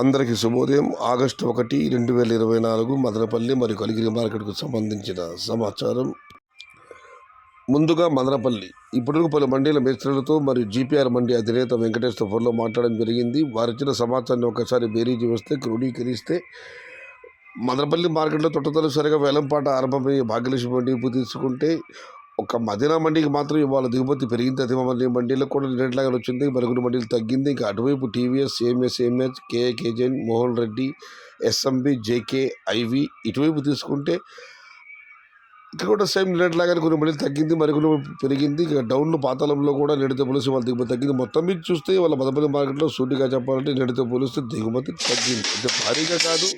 అందరికీ శుభోదయం. ఆగస్టు 1, 2024 మదనపల్లి మరియు కలిగిరి మార్కెట్కు సంబంధించిన సమాచారం. ముందుగా మదనపల్లి ఇప్పటివరకు పలు మండీల మేస్త్రులతో మరియు జీపీఆర్ మండీ అధినేత వెంకటేశ్వర ఫోన్లో మాట్లాడడం జరిగింది. వారిచ్చిన సమాచారాన్ని ఒకసారి బేరీజు వస్తే క్రోడీకరిస్తే మదనపల్లి మార్కెట్లో తొట్టతొలిసారిగా వేలంపాట ఆరంభమయ్యే భాగ్యలక్ష్మి మండీ తీసుకుంటే ఒక మదీనా మండీకి మాత్రం ఇవాళ దిగుమతి పెరిగింది. అదే మండీలకు కూడా రేట్లాగా వచ్చింది. మరుగురు మండీలు తగ్గింది. ఇంకా అటువైపు టీవీఎస్, ఏఎంఎస్, కేజెన్, Mohan Reddy, SMB, JK, IV ఇటువైపు తీసుకుంటే ఇక్కడ కూడా సేమ్ రేట్ లాగానే కొన్ని మండీలు తగ్గింది, మరుగురు పెరిగింది. ఇక డౌన్లు పాతాళంలో కూడా నేటితో పోలిస్తే వాళ్ళ దిగుమతి తగ్గింది. మొత్తం మీద చూస్తే వాళ్ళ మదనపల్లి మార్కెట్లో సూటిగా చెప్పాలంటే నేటితో పోలిస్తే దిగుమతి తగ్గింది. అంటే భారీగా కాదు,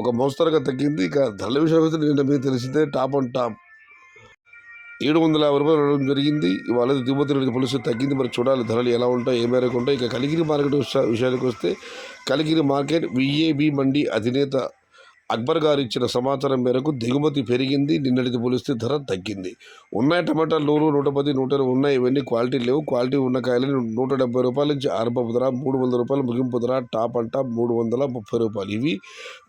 ఒక మోస్తరుగా తగ్గింది. ఇక ధరల విషయానికి వస్తే నిన్న మీకు తెలిసిందే టాప్ అండ్ టాప్ 750 రూపాయలు రావడం జరిగింది. ఇవాళ దిగుమతి పోలీసు తగ్గింది. మరి చూడాలి ధరలు ఎలా ఉంటాయి, ఏ మేరకు ఉంటాయి. ఇక కలిగిరి మార్కెట్ విషయానికి వస్తే కలిగిరి మార్కెట్ విఏబి మండీ అధినేత అక్బర్ గారు ఇచ్చిన సమాచారం మేరకు దిగుమతి పెరిగింది. నిన్నటితో పోలిస్తే ధర తగ్గింది. ఉన్నాయి టమాటాలు 100, 110, 120 ఉన్నాయి. ఇవన్నీ క్వాలిటీ లేవు. క్వాలిటీ ఉన్న కాయలు 170 రూపాయల నుంచి ఆరంభపు ధర, 300 రూపాయలు ముగింపు ధర, టాప్ అండ్ టాప్ 330 రూపాయలు. ఇవి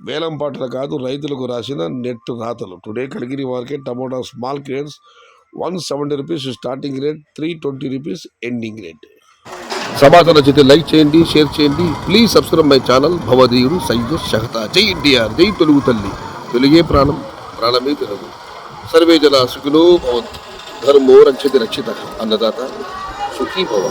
వేలం పాటలు కాదు, రైతులకు రాసిన నెట్ రాతలు. Today Kaligiri market tomato small crates 170 rupees starting rate, 320 rupees ending rate. సమాచారం నచ్చితే లైక్ చేయండి, షేర్ చేయండి. Please subscribe my channel. భవదీయుడు సయ్యద్ షహతా. జై ఎన్టీఆర్, జై తెలుగు తల్లి. తెలుగే ప్రాణం, ప్రాణమే తెలుగు. సర్వే జన సుఖినో భవంతు. ధర్మో రక్షతి రక్షిత. అన్నదాత సుఖీ భవ.